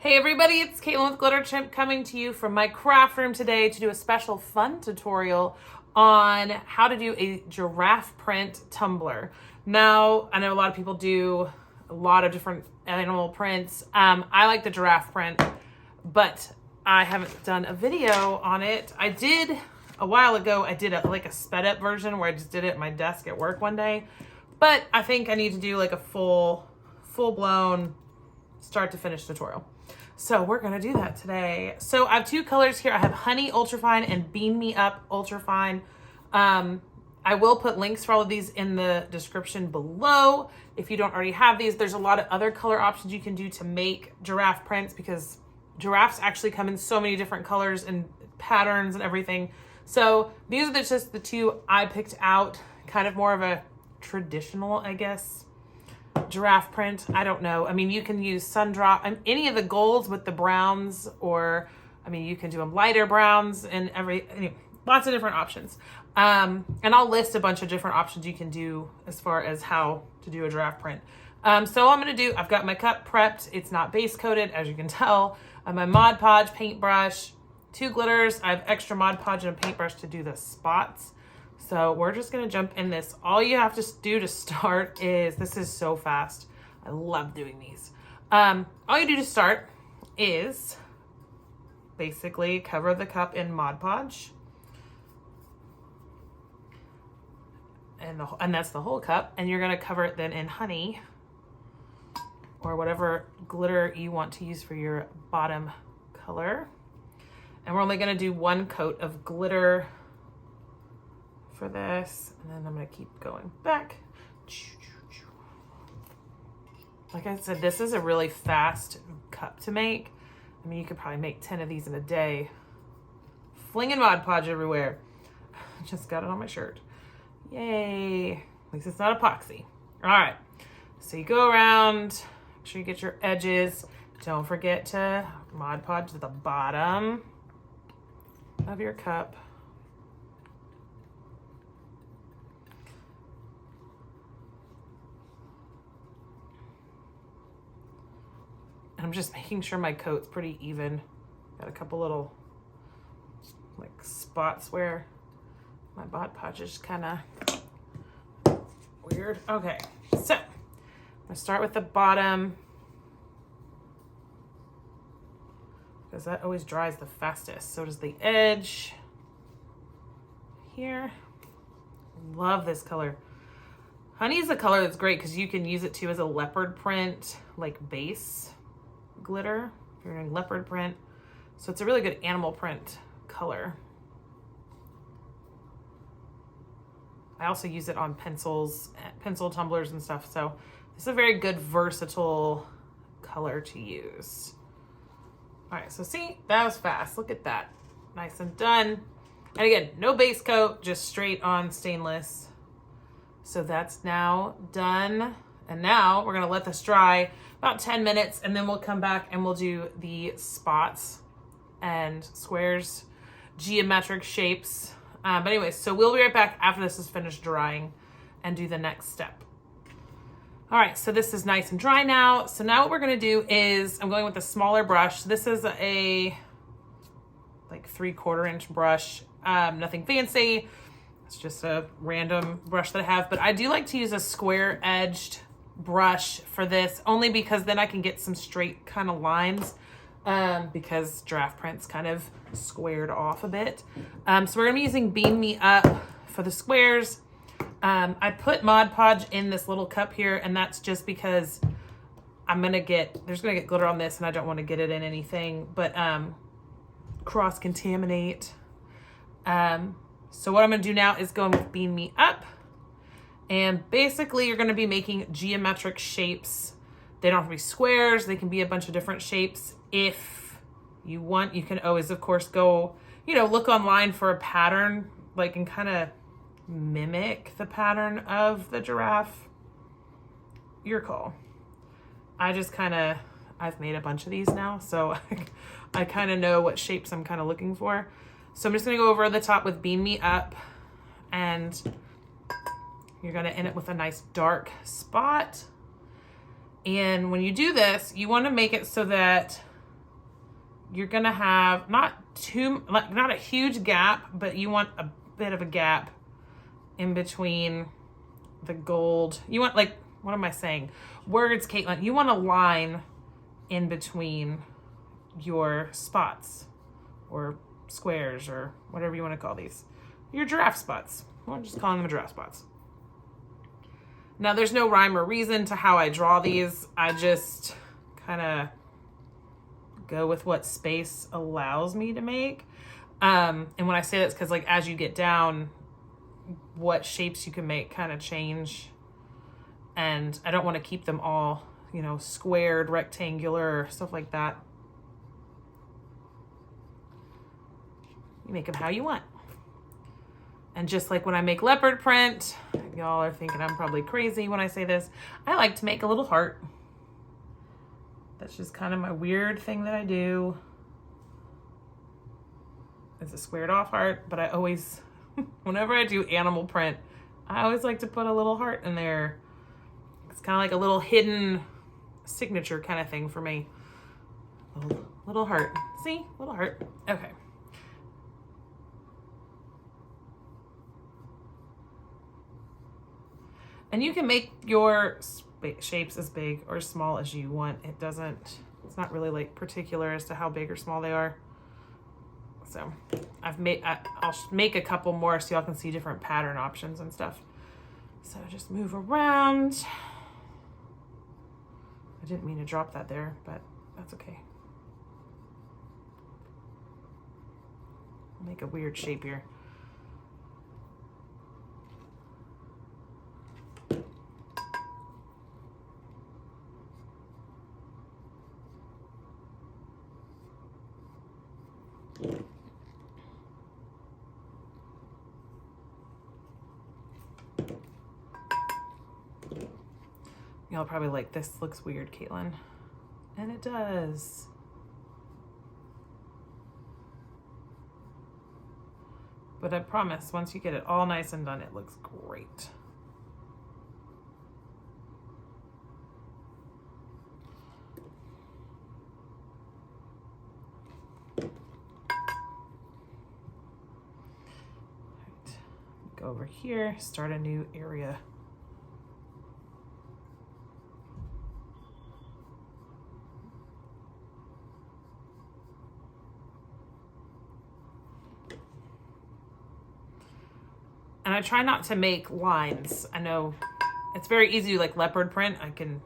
Hey everybody, it's Caitlin with Glitter Chimp coming to you from my craft room today to do a special fun tutorial on how to do a giraffe print tumbler. Now, I know a lot of people do a lot of different animal prints. I like the giraffe print, but I haven't done a video on it. I did a while ago, I did a sped up version where I just did it at my desk at work one day, but I think I need to do like a full-blown start to finish tutorial. So we're gonna do that today. So I have two colors here. I have Honey Ultrafine and Beam Me Up Ultrafine. I will put links for all of these in the description below. If you don't already have these, there's a lot of other color options you can do to make giraffe prints because giraffes actually come in so many different colors and patterns and everything. So these are just the two I picked out, kind of more of a traditional, I guess, giraffe print. I don't know. I mean, you can use Sundrop, any of the golds with the browns, or I mean, you can do them lighter browns and lots of different options. And I'll list a bunch of different options you can do as far as how to do a giraffe print. So I'm going to do, I've got my cup prepped. It's not base coated, as you can tell. My Mod Podge paintbrush, two glitters. I have extra Mod Podge and a paintbrush to do the spots. So we're just gonna jump in this. All you have to do to start is, this is so fast. I love doing these. All you do to start is basically cover the cup in Mod Podge. And that's the whole cup. And you're gonna cover it then in honey or whatever glitter you want to use for your bottom color. And we're only gonna do one coat of glitter for this, and then I'm gonna keep going back. Like I said, this is a really fast cup to make. I mean, you could probably make 10 of these in a day. Flinging Mod Podge everywhere. Just got it on my shirt. Yay. At least it's not epoxy. All right, so you go around, make sure you get your edges. Don't forget to Mod Podge to the bottom of your cup. I'm just making sure my coat's pretty even. Got a couple little like spots where my Mod Podge is kind of weird. Okay, so I'm gonna start with the bottom because that always dries the fastest. So does the edge here. Love this color. Honey is a color that's great because you can use it too as a leopard print, like base glitter if you're doing leopard print. So it's a really good animal print color. I also use it on pencils, pencil tumblers and stuff. So it's a very good versatile color to use. All right, so see, that was fast. Look at that. Nice and done. And again, no base coat, just straight on stainless. So that's now done. And now we're gonna let this dry about 10 minutes and then we'll come back and we'll do the spots and squares, geometric shapes. But anyways, so we'll be right back after this is finished drying and do the next step. All right, so this is nice and dry now. So now what we're gonna do is, I'm going with a smaller brush. This is a like 3/4 inch brush, nothing fancy. It's just a random brush that I have, but I do like to use a square edged brush for this, only because then I can get some straight kind of lines, because giraffe print's kind of squared off a bit. So we're gonna be using Beam Me Up for the squares. I put Mod Podge in this little cup here, and that's just because there's gonna get glitter on this and I don't want to get it in anything, but cross contaminate. So what I'm gonna do now is go in with Beam Me Up. And basically you're gonna be making geometric shapes. They don't have to be squares. They can be a bunch of different shapes. If you want, you can always, of course, go, look online for a pattern, like, and kind of mimic the pattern of the giraffe. Your call. I've made a bunch of these now, so I kind of know what shapes I'm kind of looking for. So I'm just gonna go over the top with Beam Me Up, and you're gonna end it with a nice dark spot. And when you do this, you wanna make it so that you're gonna have not a huge gap, but you want a bit of a gap in between the gold. You want, like, what am I saying? Words, Caitlin. You want a line in between your spots or squares or whatever you want to call these. Your giraffe spots. We're just calling them giraffe spots. Now, there's no rhyme or reason to how I draw these. I just kind of go with what space allows me to make. And when I say that's because, like, as you get down, what shapes you can make kind of change. And I don't want to keep them all, you know, squared, rectangular, stuff like that. You make them how you want. And just like when I make leopard print, y'all are thinking I'm probably crazy when I say this, I like to make a little heart. That's just kind of my weird thing that I do. It's a squared off heart, but I always, whenever I do animal print, I always like to put a little heart in there. It's kind of like a little hidden signature kind of thing for me. Little heart. See? Little heart. Okay. And you can make your shapes as big or small as you want. It's not really like particular as to how big or small they are. So I'll make a couple more so y'all can see different pattern options and stuff. So just move around. I didn't mean to drop that there, but that's okay. I'll make a weird shape here. Y'all probably like, this looks weird, Caitlin. And it does. But I promise, once you get it all nice and done, it looks great. Right. Go over here, start a new area. And I try not to make lines. I know it's very easy to like leopard print. I can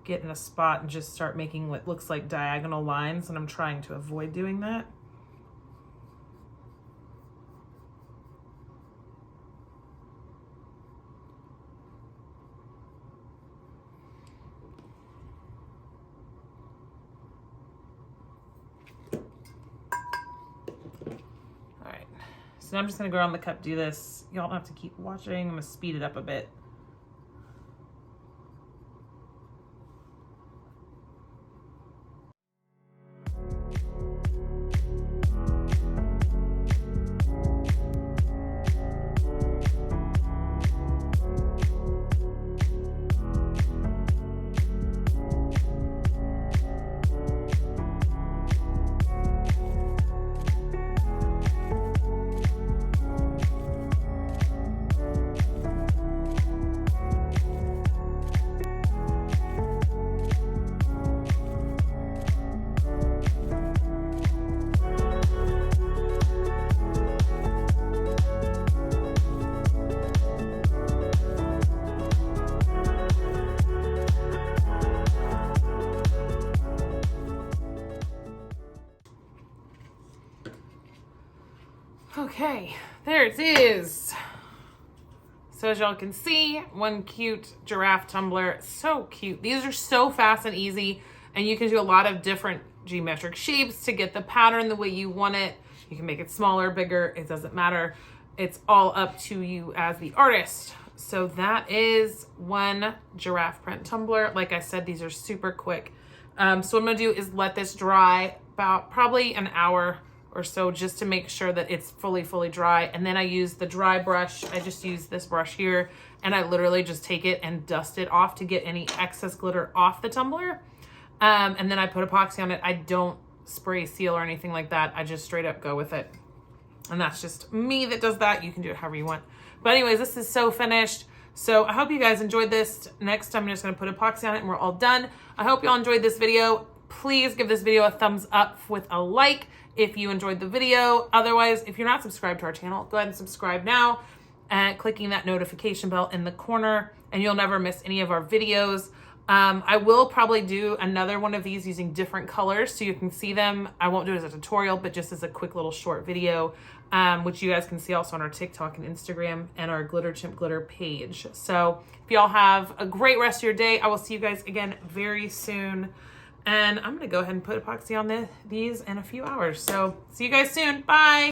get in a spot and just start making what looks like diagonal lines, and I'm trying to avoid doing that. So now I'm just gonna go around the cup, do this. Y'all don't have to keep watching. I'm gonna speed it up a bit. Okay, there it is. So as y'all can see, one cute giraffe tumbler. So cute. These are so fast and easy, and you can do a lot of different geometric shapes to get the pattern the way you want it. You can make it smaller, bigger, it doesn't matter. It's all up to you as the artist. So that is one giraffe print tumbler. Like I said, these are super quick. So what I'm gonna do is let this dry about probably an hour or so, just to make sure that it's fully dry. And then I use the dry brush. I just use this brush here, and I literally just take it and dust it off to get any excess glitter off the tumbler. And then I put epoxy on it. I don't spray seal or anything like that. I just straight up go with it. And that's just me that does that. You can do it however you want. But anyways, this is so finished. So I hope you guys enjoyed this. Next time I'm just gonna put epoxy on it and we're all done. I hope y'all enjoyed this video. Please give this video a thumbs up with a like if you enjoyed the video. Otherwise, if you're not subscribed to our channel, go ahead and subscribe now and clicking that notification bell in the corner, and you'll never miss any of our videos. I will probably do another one of these using different colors so you can see them. I won't do it as a tutorial, but just as a quick little short video, which you guys can see also on our TikTok and Instagram and our Glitter Chimp Glitter page. So if y'all have a great rest of your day, I will see you guys again very soon. And I'm gonna go ahead and put epoxy on these in a few hours. So see you guys soon, bye.